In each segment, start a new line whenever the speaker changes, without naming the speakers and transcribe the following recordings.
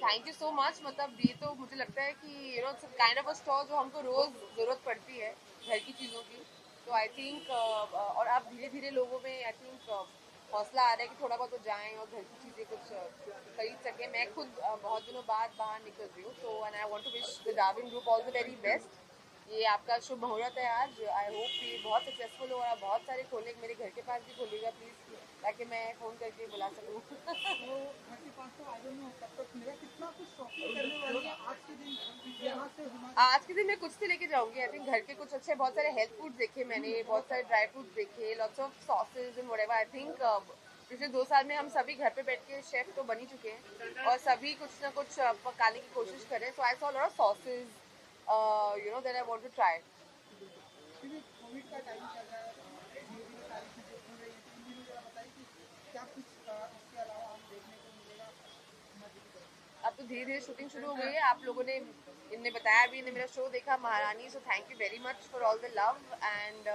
Thank you so much. मतलब ये तो मुझे लगता है कि it's kind of a store जो हमको रोज जरूरत पड़ती है घर की चीज़ों की. तो आई थिंक और अब धीरे धीरे लोगों में आई थिंक हौसला आ रहा है कि थोड़ा बहुत तो जाएं और घर की चीज़ें कुछ खरीद सकें. मैं खुद बहुत दिनों बाद बाहर निकल रही हूँ. तो and I want to wish the Darwin group all the very best. ये आपका शुभ मुहूर्त है आज. आई होप ये बहुत सक्सेसफुल हो और आप बहुत सारे खोले. मेरे घर के पास भी खोलिएगा प्लीज़, ताकि मैं फ़ोन करके बुला सकूँ.
वो घर के पास तो आई डोंट नो कब तक मिलेगा, कितना कुछ शॉपिंग करने वाली है आज के दिन यहाँ से
आज के दिन मैं कुछ तो लेके जाऊंगी. आई थिंक घर के कुछ अच्छे बहुत सारे हेल्थ फूड्स देखे मैंने, बहुत सारे ड्राई फ्रूट्स देखे, lots of sausage and whatever. I think पिछले 2 साल में हम सभी घर पे बैठ के शेफ तो बन ही चुके हैं और सभी कुछ ना कुछ पकाने की कोशिश करें. So I saw lot of sausage that I want to try.
क्योंकि कोविड का टाइम चल रहा है, धीरे धीरे सारी चीज़ें खुल रही है, तो इन दिनों जरा बताइए कि क्या कुछ इसके अलावा हम देखने को मिलेगा मजे की तरफ।
अब तो धीरे धीरे शूटिंग शुरू हो गई है. आप लोगों ने इनने बताया भी, इन्हें मेरा शो देखा महारानी. So thank you very much for all the love and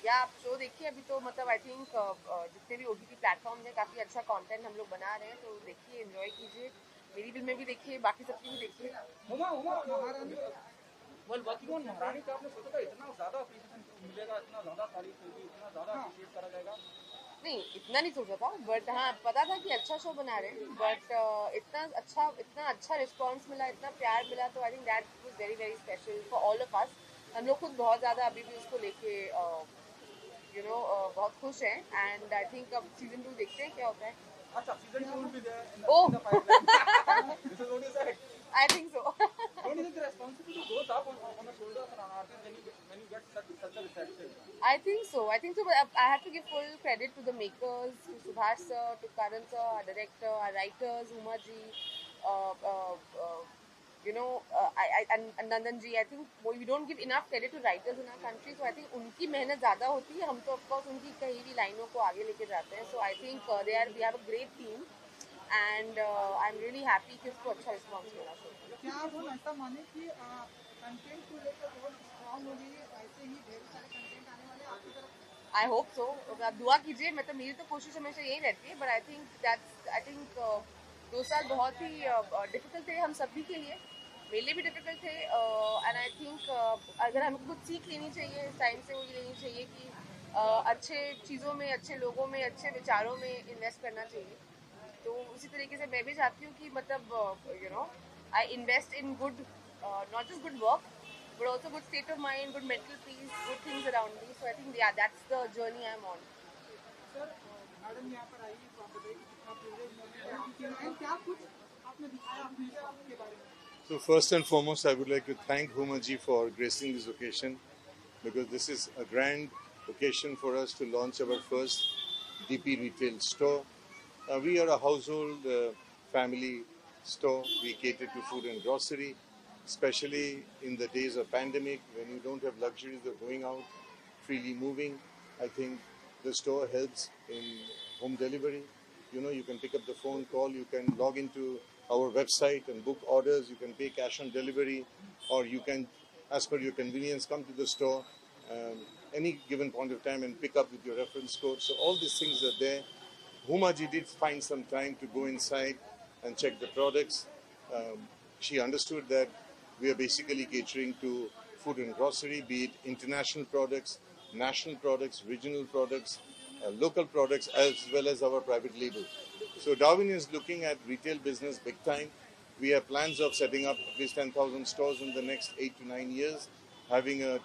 या आप शो देखिए. अभी तो मतलब आई थिंक जितने भी OTT प्लेटफॉर्म हैं काफ़ी अच्छा कंटेंट हम लोग बना रहे हैं. तो देखिए, एंजॉय कीजिए. मेरी फिल्में भी देखिए, बाकी सबकी भी देखिए.
महारानी
वर्किंग ऑन महारानी का आपने सोचा था इतना ज़्यादा अप्रिशिएशन मिलेगा, इतना ज़्यादा तारीफ होगी, इतना ज़्यादा अप्रिशिएट करा जाएगा?
नहीं, इतना नहीं सोचा था, बट हाँ पता था कि अच्छा शो बना रहे हैं. बट इतना अच्छा रिस्पॉन्स मिला, इतना प्यार मिला. तो I think that was very very special for all of us. हम लोग खुद बहुत ज़्यादा अभी भी उसको लेके बहुत खुश हैं. एंड आई थिंक अब सीजन 2 देखते हैं क्या होता है.
अच्छा, season 2 will be there in
Oh.
the pipeline. This is what you said.
I think so.
Don't you think the responsibility goes up on the shoulders of an artist when you get such a reception?
I think so. But I have to give full credit to the makers, to Subhash sir, to Karan sir, our director, our writers, Uma ji, uh, uh, uh, and Nandan ji. I think we don't give enough credit to writers in our country. So I think उनकी मेहनत ज़्यादा होती है. हम तो of course उनकी कही हुई लाइनों को आगे लेके जाते हैं. So I think we have a great team, and I'm really happy कि उसको अच्छा response मिला.
क्या आप हम ऐसा माने कि कंटेंट को लेकर बहुत स्ट्रांग हो गई है, ऐसे ही ढेर सारे कंटेंट आने वाले हैं आपकी तरफ?
I hope so. आप दुआ कीजिए. मतलब मेरी तो कोशिश हमेशा यही रहती है. बट आई थिंक 2 साल बहुत ही डिफिकल्ट थे हम सभी के लिए. मेरे लिए भी डिफिकल्ट थे. एंड आई थिंक अगर हमें कुछ सीख लेनी चाहिए इस टाइम से, वो ये लेनी चाहिए कि अच्छे चीज़ों में, अच्छे लोगों में, अच्छे विचारों में इन्वेस्ट करना चाहिए. तो उसी तरीके से मैं भी चाहती हूँ कि मतलब I invest in good, not just good work, but also good state of mind, good mental peace, good things around me. So I think that's the journey I'm on.
Sir madam यहाँ पर आई तो आप बताइए कि कितना privilege moment है, क्या कुछ आपने दिखाया अपने के बारे में?
So first and foremost, I would like to thank Huma ji for gracing this occasion, because this is a grand occasion for us to launch our first DP retail store. We are a household family store. We cater to food and grocery, especially in the days of pandemic when you don't have luxuries of going out, freely moving. I think the store helps in home delivery. You can pick up the phone call, you can log into our website and book orders, you can pay cash on delivery, or you can, as per your convenience, come to the store any given point of time and pick up with your reference code. So all these things are there. Huma ji did find some time to go inside and check the products. She understood that we are basically catering to food and grocery, be it international products, national products, regional products, local products, as well as our private label. So Darwin is looking at retail business big time. We have plans of setting up at least 10,000 stores in the next 8 to 9 years, having a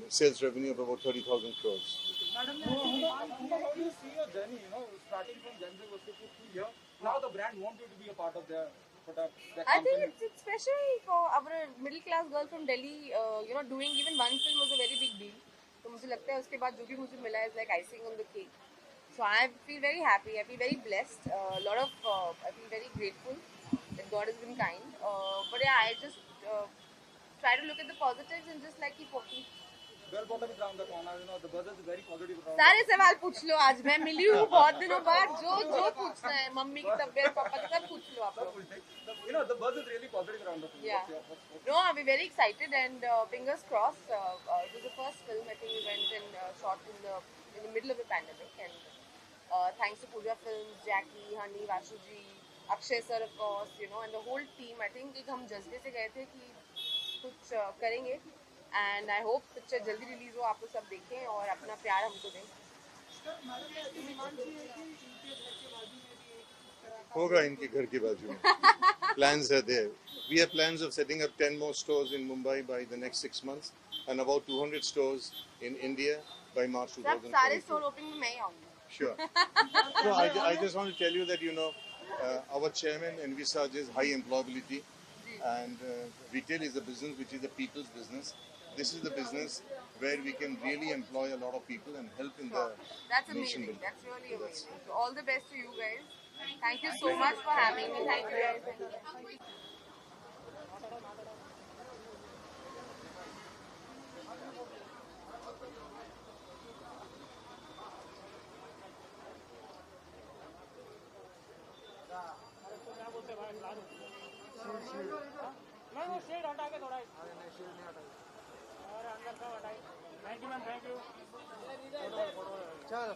sales revenue of about 30,000 crores.
Madam, how do you see your journey, starting from Gen Z to here? Now the brand wants you to be a part of their product.
I think it's special for our middle class girl from Delhi. Doing even one film was a very big deal. तो मुझे लगता है उसके बाद जो भी मुझे मिला is like icing on the cake. So I feel very happy. I feel very blessed. I feel very grateful that God has been kind. But yeah, I just try to look at the positives and just like keep working.
Well bottom is around the corner, the buzz is very positive.
सारे सवाल पूछ लो. आज मैं मिली हूँ बहुत दिनों बाद. जो पूछना है, मम्मी की तबीयत, पापा की, सब पूछ लो आप लोग.
The buzz is really positive around the film.
Yeah. No, I'm very excited and fingers crossed. It was the first film. I think we went and shot in the middle of the pandemic, and thanks to Pooja Films, Jackie, Honey, Vashuji, Akshay sir of course, you know, and the whole team. I think एक हम जज्बे से गए थे कि कुछ करेंगे, and I hope picture जल्दी रिलीज हो, आप लोग सब देखें और अपना प्यार हमको दें.
होगा इनके घर के बाजू में. Plans are there. We have plans of setting up 10 more stores in Mumbai by the next 6 months and about 200 stores in India by March
सब सारे
2022.
स्टोर ओपनिंग में मैं ही आऊँगी.
Sure. So I just want to tell you that, you know, our chairman envisages high employability, and retail is a business which is a people's business. This is the business where we can really employ a lot of people and help in the
That's
nation
amazing.
building.
That's really amazing. So all the best to you guys. Thank you so much for having me. Thank you guys.
नहीं वो shade हटा के थोड़ा अरे अंदर सब हटाई. Thank you ma'am, thank you.
चलो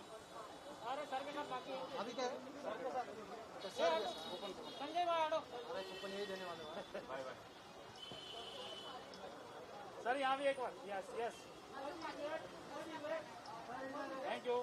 अरे सर के साथ बाकी है.
अभी क्या
संजय भाई आडो.
कूपन यही देने वाले हैं.
Bye bye sir. यहाँ भी एक बार. Yes yes. Thank you.